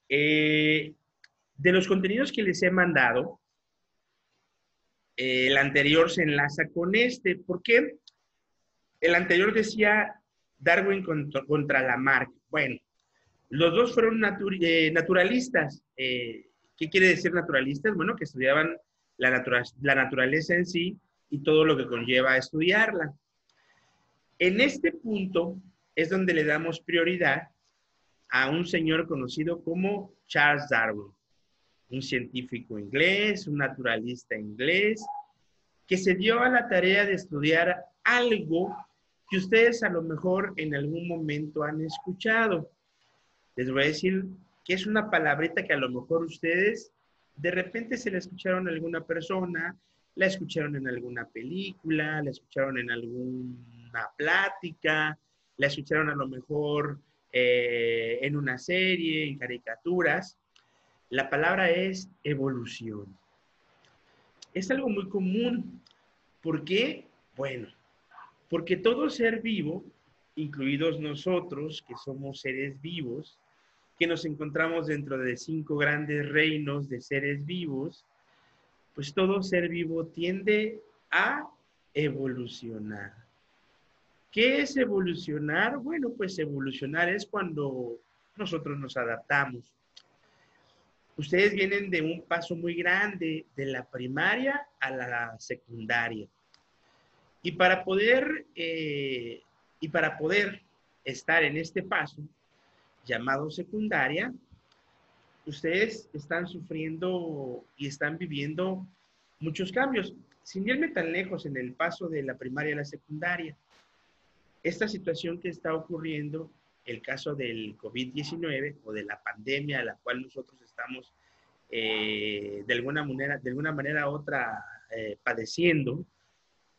Eh, de los contenidos que les he mandado, el anterior se enlaza con este. ¿Por qué? El anterior decía Darwin contra Lamarck. Bueno, los dos fueron naturalistas. ¿Qué quiere decir naturalistas? Bueno, que estudiaban la naturaleza en sí y todo lo que conlleva a estudiarla. En este punto es donde le damos prioridad a un señor conocido como Charles Darwin, un científico inglés, un naturalista inglés, que se dio a la tarea de estudiar algo que ustedes a lo mejor en algún momento han escuchado. Les voy a decir que es una palabrita que a lo mejor ustedes de repente se la escucharon a alguna persona, la escucharon en alguna película, la escucharon en alguna plática, la escucharon a lo mejor en una serie, en caricaturas. La palabra es evolución. Es algo muy común. ¿Por qué? Bueno, porque todo ser vivo, incluidos nosotros, que somos seres vivos, que nos encontramos dentro de 5 grandes reinos de seres vivos, pues todo ser vivo tiende a evolucionar. ¿Qué es evolucionar? Bueno, pues evolucionar es cuando nosotros nos adaptamos. Ustedes vienen de un paso muy grande, de la primaria a la secundaria. Y para poder, eh, y para poder estar en este paso llamado secundaria, ustedes están sufriendo y están viviendo muchos cambios. Sin irme tan lejos en el paso de la primaria a la secundaria, esta situación que está ocurriendo, el caso del COVID-19 o de la pandemia a la cual nosotros estamos de alguna manera u otra padeciendo,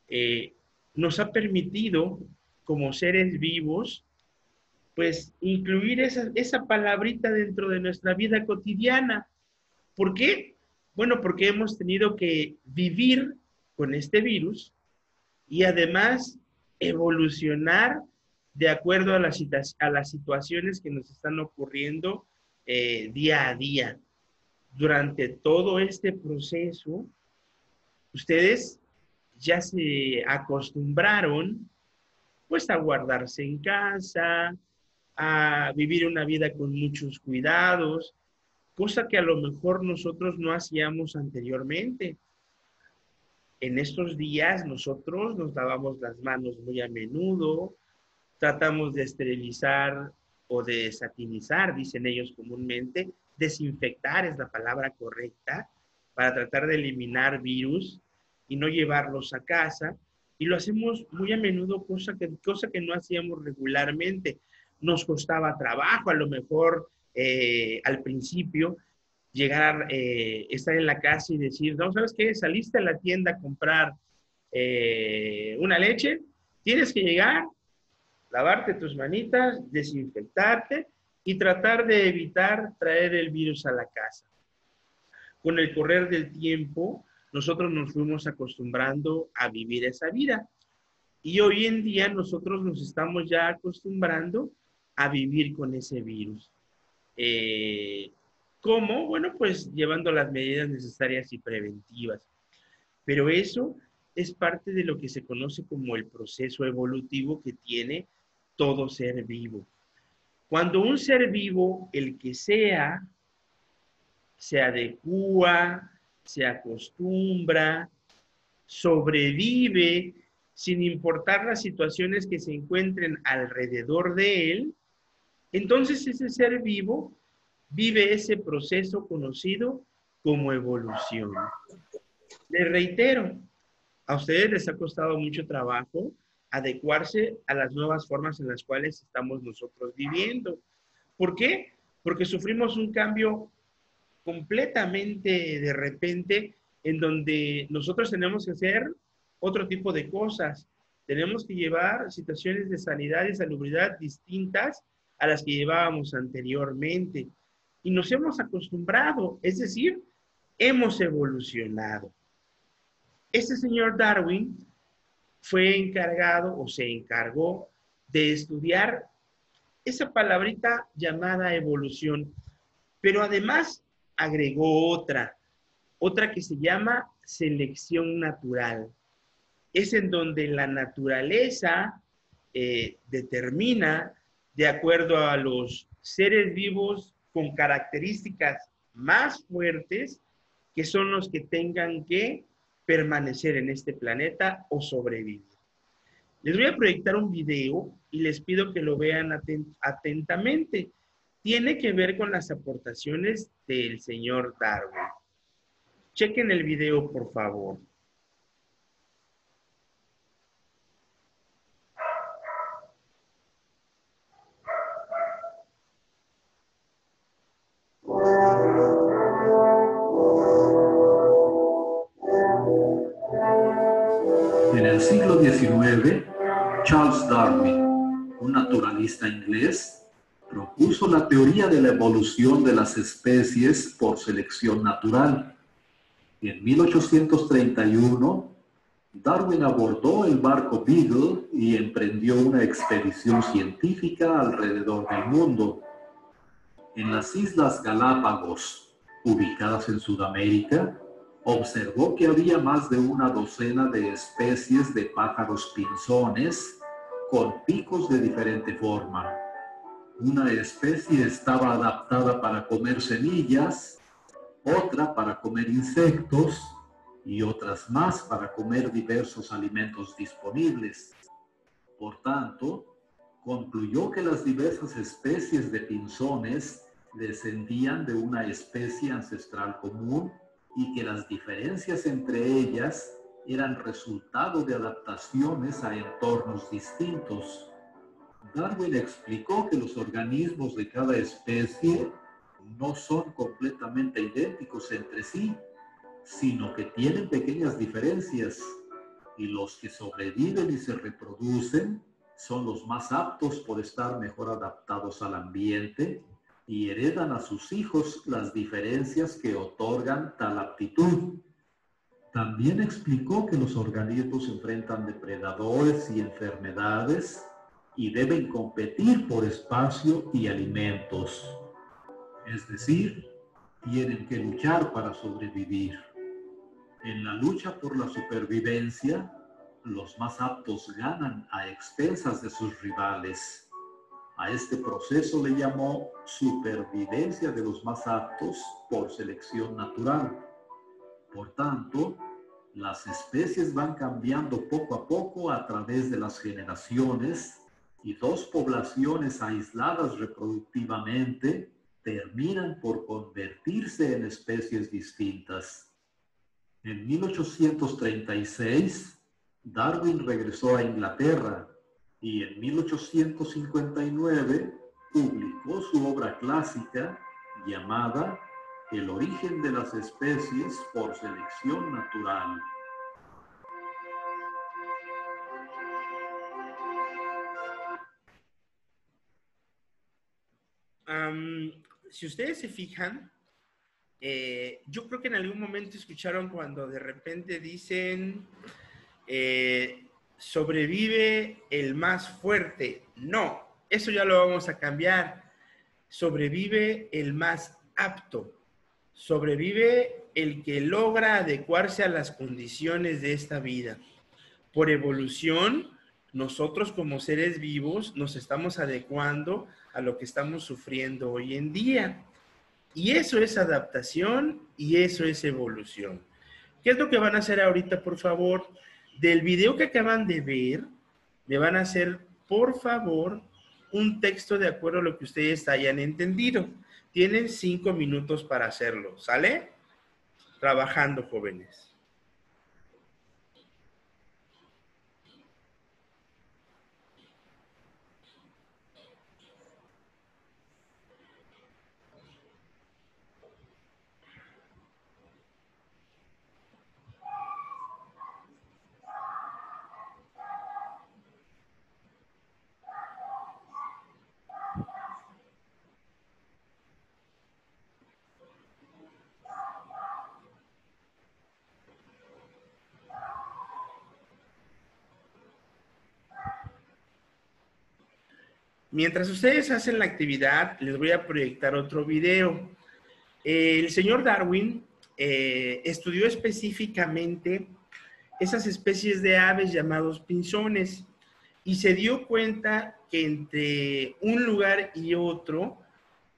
eh, nos ha permitido como seres vivos pues incluir esa palabrita dentro de nuestra vida cotidiana. ¿Por qué? Bueno, porque hemos tenido que vivir con este virus y además evolucionar de acuerdo a las situaciones que nos están ocurriendo día a día. Durante todo este proceso, ustedes ya se acostumbraron pues a guardarse en casa, a vivir una vida con muchos cuidados, cosa que a lo mejor nosotros no hacíamos anteriormente. En estos días nosotros nos lavamos las manos muy a menudo, tratamos de esterilizar o de satinizar, dicen ellos comúnmente, desinfectar es la palabra correcta, para tratar de eliminar virus y no llevarlos a casa. Y lo hacemos muy a menudo, cosa que no hacíamos regularmente. Nos costaba trabajo, a lo mejor al principio, llegar, estar en la casa y decir, no, ¿sabes qué? Saliste a la tienda a comprar una leche, tienes que llegar, lavarte tus manitas, desinfectarte y tratar de evitar traer el virus a la casa. Con el correr del tiempo, nosotros nos fuimos acostumbrando a vivir esa vida. Y hoy en día nosotros nos estamos ya acostumbrando a vivir con ese virus. Eh, ¿Cómo? Bueno, pues llevando las medidas necesarias y preventivas. Pero eso es parte de lo que se conoce como el proceso evolutivo que tiene todo ser vivo. Cuando un ser vivo, el que sea, se adecua, se acostumbra, sobrevive, sin importar las situaciones que se encuentren alrededor de él, entonces ese ser vivo vive ese proceso conocido como evolución. Les reitero, a ustedes les ha costado mucho trabajo adecuarse a las nuevas formas en las cuales estamos nosotros viviendo. ¿Por qué? Porque sufrimos un cambio completamente de repente en donde nosotros tenemos que hacer otro tipo de cosas. Tenemos que llevar situaciones de sanidad y salubridad distintas a las que llevábamos anteriormente. Y nos hemos acostumbrado, es decir, hemos evolucionado. Este señor Darwin fue encargado o se encargó de estudiar esa palabrita llamada evolución, pero además agregó otra que se llama selección natural. Es en donde la naturaleza determina, de acuerdo a los seres vivos con características más fuertes, que son los que tengan que permanecer en este planeta o sobrevivir. Les voy a proyectar un video y les pido que lo vean atentamente. Tiene que ver con las aportaciones del señor Darwin. Chequen el video, por favor. En el siglo XIX, Charles Darwin, un naturalista inglés, propuso la teoría de la evolución de las especies por selección natural. En 1831, Darwin abordó el barco Beagle y emprendió una expedición científica alrededor del mundo. En las Islas Galápagos, ubicadas en Sudamérica, observó que había más de una docena de especies de pájaros pinzones con picos de diferente forma. Una especie estaba adaptada para comer semillas, otra para comer insectos y otras más para comer diversos alimentos disponibles. Por tanto, concluyó que las diversas especies de pinzones descendían de una especie ancestral común y que las diferencias entre ellas eran resultado de adaptaciones a entornos distintos. Darwin explicó que los organismos de cada especie no son completamente idénticos entre sí, sino que tienen pequeñas diferencias, y los que sobreviven y se reproducen son los más aptos por estar mejor adaptados al ambiente y heredan a sus hijos las diferencias que otorgan tal aptitud. También explicó que los organismos enfrentan depredadores y enfermedades y deben competir por espacio y alimentos. Es decir, tienen que luchar para sobrevivir. En la lucha por la supervivencia, los más aptos ganan a expensas de sus rivales. A este proceso le llamó supervivencia de los más aptos por selección natural. Por tanto, las especies van cambiando poco a poco a través de las generaciones y dos poblaciones aisladas reproductivamente terminan por convertirse en especies distintas. En 1836, Darwin regresó a Inglaterra y en 1859 publicó su obra clásica llamada El origen de las especies por selección natural. Si ustedes se fijan, yo creo que en algún momento escucharon cuando de repente dicen sobrevive el más fuerte. No, eso ya lo vamos a cambiar. Sobrevive el más apto. Sobrevive el que logra adecuarse a las condiciones de esta vida. Por evolución, nosotros como seres vivos nos estamos adecuando a lo que estamos sufriendo hoy en día. Y eso es adaptación y eso es evolución. ¿Qué es lo que van a hacer ahorita, por favor? Del video que acaban de ver, me van a hacer, por favor, un texto de acuerdo a lo que ustedes hayan entendido. Tienen 5 minutos para hacerlo, ¿sale? Trabajando, jóvenes. Mientras ustedes hacen la actividad, les voy a proyectar otro video. El señor Darwin estudió específicamente esas especies de aves llamados pinzones y se dio cuenta que entre un lugar y otro,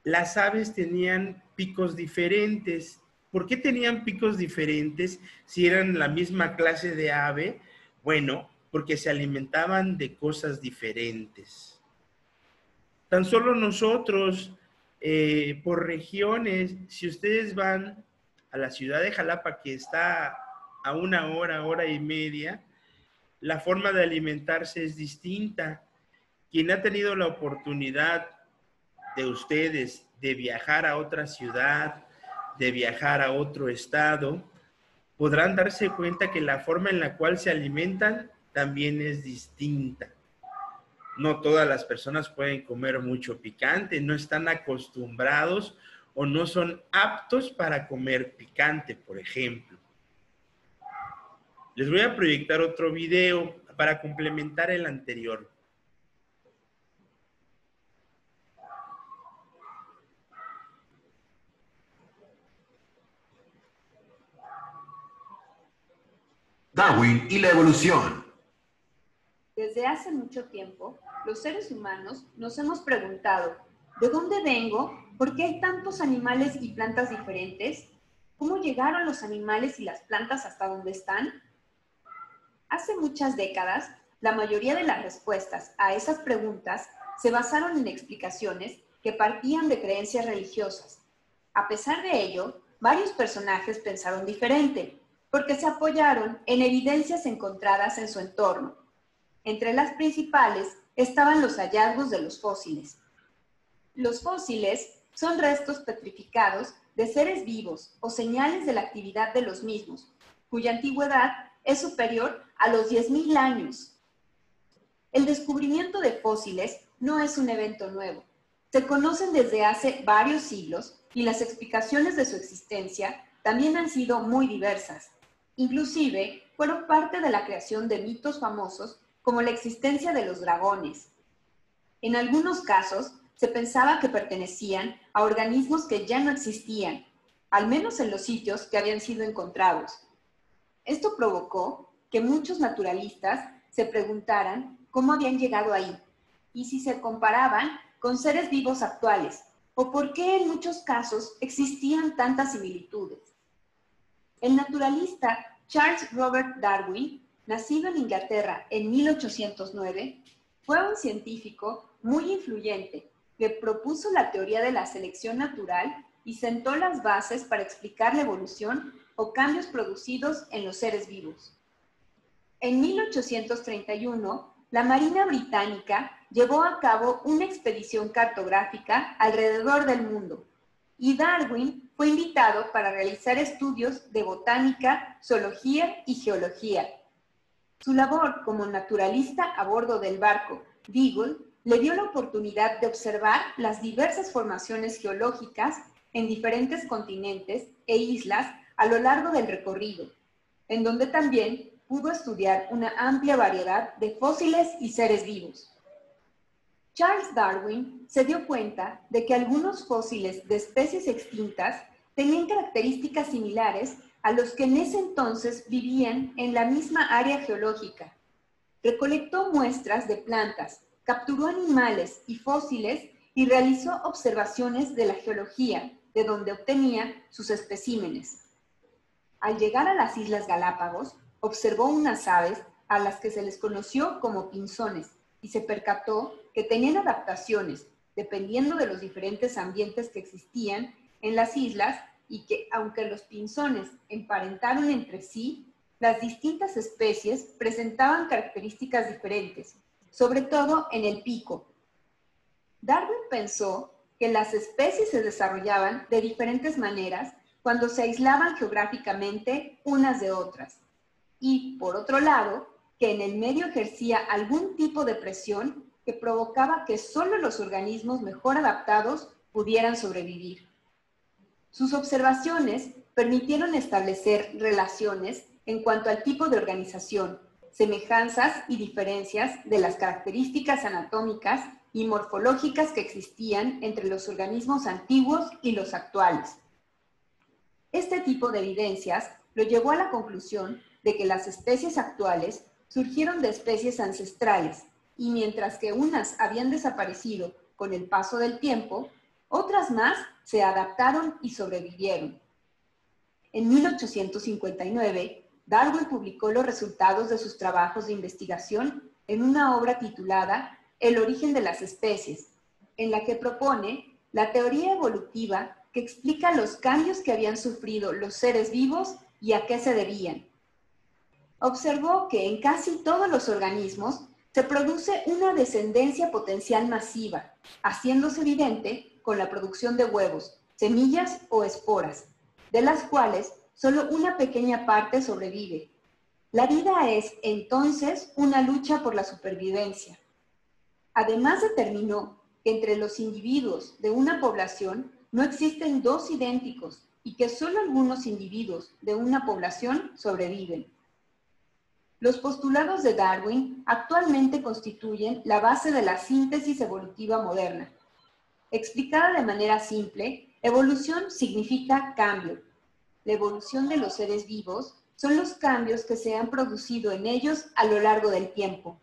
las aves tenían picos diferentes. ¿Por qué tenían picos diferentes si eran la misma clase de ave? Bueno, porque se alimentaban de cosas diferentes. Tan solo nosotros, por regiones, si ustedes van a la ciudad de Jalapa, que está a una hora y media, la forma de alimentarse es distinta. Quien ha tenido la oportunidad de ustedes de viajar a otra ciudad, de viajar a otro estado, podrán darse cuenta que la forma en la cual se alimentan también es distinta. No todas las personas pueden comer mucho picante, no están acostumbrados o no son aptos para comer picante, por ejemplo. Les voy a proyectar otro video para complementar el anterior. Darwin y la evolución. Desde hace mucho tiempo, los seres humanos nos hemos preguntado, ¿de dónde vengo? ¿Por qué hay tantos animales y plantas diferentes? ¿Cómo llegaron los animales y las plantas hasta donde están? Hace muchas décadas, la mayoría de las respuestas a esas preguntas se basaron en explicaciones que partían de creencias religiosas. A pesar de ello, varios personajes pensaron diferente, porque se apoyaron en evidencias encontradas en su entorno. Entre las principales estaban los hallazgos de los fósiles. Los fósiles son restos petrificados de seres vivos o señales de la actividad de los mismos, cuya antigüedad es superior a los 10.000 años. El descubrimiento de fósiles no es un evento nuevo. Se conocen desde hace varios siglos y las explicaciones de su existencia también han sido muy diversas. Inclusive, fueron parte de la creación de mitos famosos como la existencia de los dragones. En algunos casos, se pensaba que pertenecían a organismos que ya no existían, al menos en los sitios que habían sido encontrados. Esto provocó que muchos naturalistas se preguntaran cómo habían llegado ahí y si se comparaban con seres vivos actuales o por qué en muchos casos existían tantas similitudes. El naturalista Charles Robert Darwin, nacido en Inglaterra en 1809, fue un científico muy influyente que propuso la teoría de la selección natural y sentó las bases para explicar la evolución o cambios producidos en los seres vivos. En 1831, la Marina Británica llevó a cabo una expedición cartográfica alrededor del mundo, y Darwin fue invitado para realizar estudios de botánica, zoología y geología. Su labor como naturalista a bordo del barco Beagle le dio la oportunidad de observar las diversas formaciones geológicas en diferentes continentes e islas a lo largo del recorrido, en donde también pudo estudiar una amplia variedad de fósiles y seres vivos. Charles Darwin se dio cuenta de que algunos fósiles de especies extintas tenían características similares a los que en ese entonces vivían en la misma área geológica. Recolectó muestras de plantas, capturó animales y fósiles y realizó observaciones de la geología, de donde obtenía sus especímenes. Al llegar a las Islas Galápagos, observó unas aves a las que se les conoció como pinzones y se percató que tenían adaptaciones dependiendo de los diferentes ambientes que existían en las islas y que, aunque los pinzones emparentaron entre sí, las distintas especies presentaban características diferentes, sobre todo en el pico. Darwin pensó que las especies se desarrollaban de diferentes maneras cuando se aislaban geográficamente unas de otras, y, por otro lado, que en el medio ejercía algún tipo de presión que provocaba que solo los organismos mejor adaptados pudieran sobrevivir. Sus observaciones permitieron establecer relaciones en cuanto al tipo de organización, semejanzas y diferencias de las características anatómicas y morfológicas que existían entre los organismos antiguos y los actuales. Este tipo de evidencias lo llevó a la conclusión de que las especies actuales surgieron de especies ancestrales, y mientras que unas habían desaparecido con el paso del tiempo, otras más se adaptaron y sobrevivieron. En 1859, Darwin publicó los resultados de sus trabajos de investigación en una obra titulada El origen de las especies, en la que propone la teoría evolutiva que explica los cambios que habían sufrido los seres vivos y a qué se debían. Observó que en casi todos los organismos se produce una descendencia potencial masiva, haciéndose evidente con la producción de huevos, semillas o esporas, de las cuales solo una pequeña parte sobrevive. La vida es, entonces, una lucha por la supervivencia. Además, determinó que entre los individuos de una población no existen dos idénticos y que solo algunos individuos de una población sobreviven. Los postulados de Darwin actualmente constituyen la base de la síntesis evolutiva moderna. Explicada de manera simple, evolución significa cambio. La evolución de los seres vivos son los cambios que se han producido en ellos a lo largo del tiempo.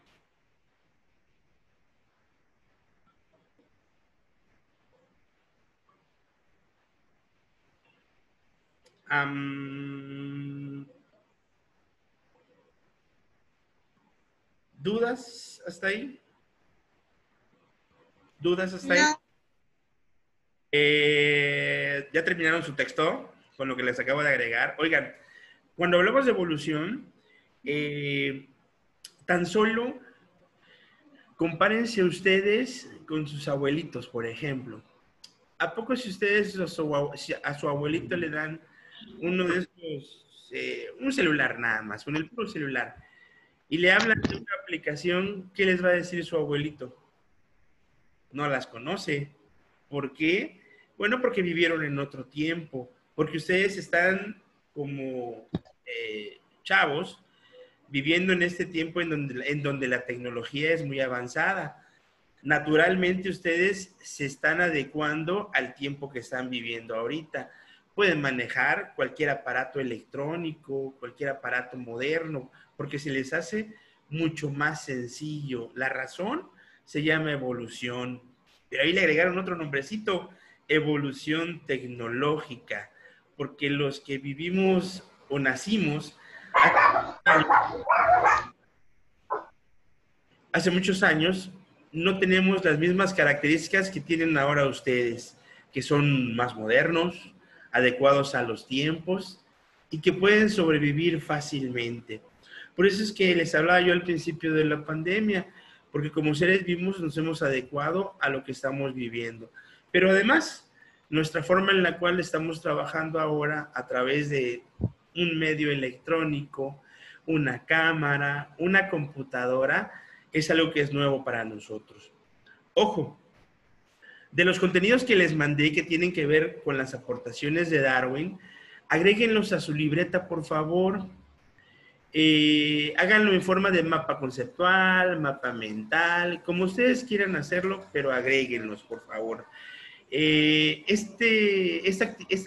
¿Dudas hasta ahí? ¿Dudas hasta ahí? No. ¿Ya terminaron su texto con lo que les acabo de agregar? Oigan, cuando hablamos de evolución, tan solo compárense ustedes con sus abuelitos, por ejemplo. ¿A poco si ustedes a su abuelito le dan uno de estos, un celular nada más, con el puro celular, y le hablan de una aplicación, qué les va a decir su abuelito? No las conoce. ¿Por qué? Bueno, porque vivieron en otro tiempo, porque ustedes están como chavos viviendo en este tiempo en donde la tecnología es muy avanzada. Naturalmente ustedes se están adecuando al tiempo que están viviendo ahorita. Pueden manejar cualquier aparato electrónico, cualquier aparato moderno, porque se les hace mucho más sencillo. La razón se llama evolución. Pero ahí le agregaron otro nombrecito, evolución tecnológica, porque los que vivimos o nacimos hace muchos años, no tenemos las mismas características que tienen ahora ustedes, que son más modernos, adecuados a los tiempos y que pueden sobrevivir fácilmente. Por eso es que les hablaba yo al principio de la pandemia, porque como seres vivos nos hemos adecuado a lo que estamos viviendo. Pero además, nuestra forma en la cual estamos trabajando ahora a través de un medio electrónico, una cámara, una computadora, es algo que es nuevo para nosotros. Ojo, de los contenidos que les mandé que tienen que ver con las aportaciones de Darwin, agréguenlos a su libreta, por favor. Háganlo en forma de mapa conceptual, mapa mental, como ustedes quieran hacerlo, pero agréguenlos, por favor. Esta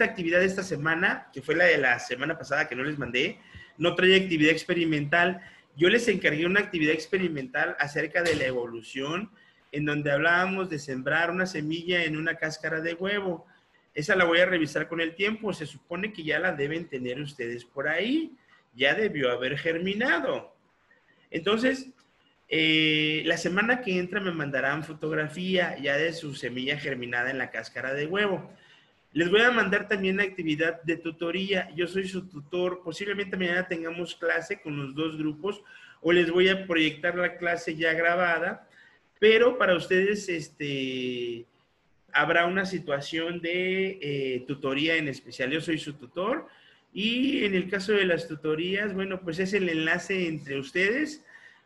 actividad de esta semana, que fue la de la semana pasada que no les mandé, no trae actividad experimental. Yo les encargué una actividad experimental acerca de la evolución, en donde hablábamos de sembrar una semilla en una cáscara de huevo. Esa la voy a revisar con el tiempo. Se supone que ya la deben tener ustedes por ahí. Ya debió haber germinado. Entonces, la semana que entra me mandarán fotografía ya de su semilla germinada en la cáscara de huevo. Les voy a mandar también la actividad de tutoría. Yo soy su tutor. Posiblemente mañana tengamos clase con los dos grupos o les voy a proyectar la clase ya grabada, pero para ustedes habrá una situación de tutoría en especial. Yo soy su tutor y en el caso de las tutorías, bueno, pues es el enlace entre ustedes,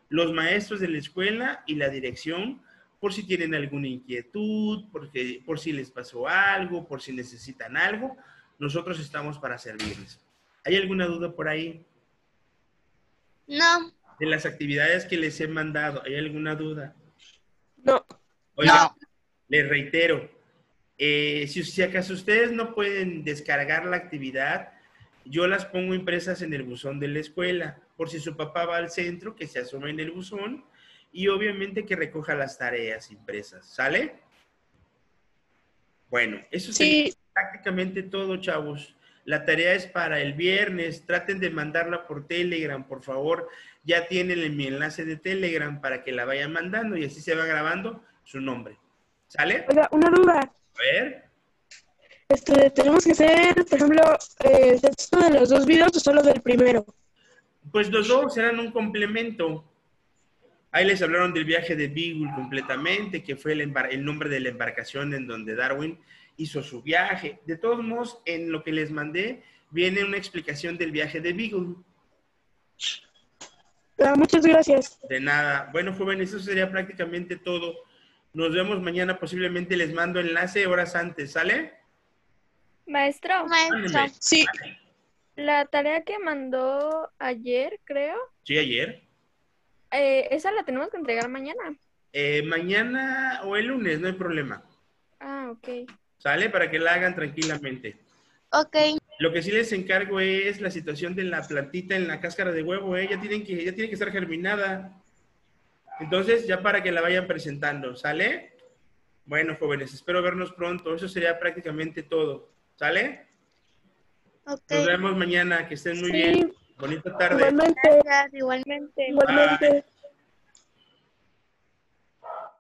los maestros de la escuela y la dirección, por si tienen alguna inquietud, por si les pasó algo, por si necesitan algo, nosotros estamos para servirles. ¿Hay alguna duda por ahí? No. De las actividades que les he mandado, ¿hay alguna duda? No. Oiga, les reitero, si acaso ustedes no pueden descargar la actividad, yo las pongo impresas en el buzón de la escuela, por si su papá va al centro, que se asome en el buzón y obviamente que recoja las tareas impresas, ¿sale? Bueno, eso sería prácticamente todo, chavos. La tarea es para el viernes, traten de mandarla por Telegram, por favor. Ya tienen mi enlace de Telegram para que la vayan mandando y así se va grabando su nombre. ¿Sale? Oiga, una duda. A ver. ¿Tenemos que hacer, por ejemplo, el texto de los dos videos o solo del primero? Pues los dos serán un complemento. Ahí les hablaron del viaje de Beagle completamente, que fue el nombre de la embarcación en donde Darwin hizo su viaje. De todos modos, en lo que les mandé, viene una explicación del viaje de Beagle. Muchas gracias. De nada. Bueno, jóvenes, eso sería prácticamente todo. Nos vemos mañana. Posiblemente les mando enlace horas antes, ¿sale? Maestro. Mándeme. Sí. La tarea que mandó ayer, creo. Sí, ayer. Esa la tenemos que entregar mañana. Mañana o el lunes, no hay problema. Ah, ok. ¿Sale? Para que la hagan tranquilamente. Ok. Lo que sí les encargo es la situación de la plantita en la cáscara de huevo, ¿eh? Ya tiene que estar germinada. Entonces, ya para que la vayan presentando, ¿sale? Bueno, jóvenes, espero vernos pronto. Eso sería prácticamente todo. ¿Sale? Ok. Nos vemos mañana. Que estén muy Sí. bien. Bonita tarde. Igualmente. Gracias, igualmente. Igualmente.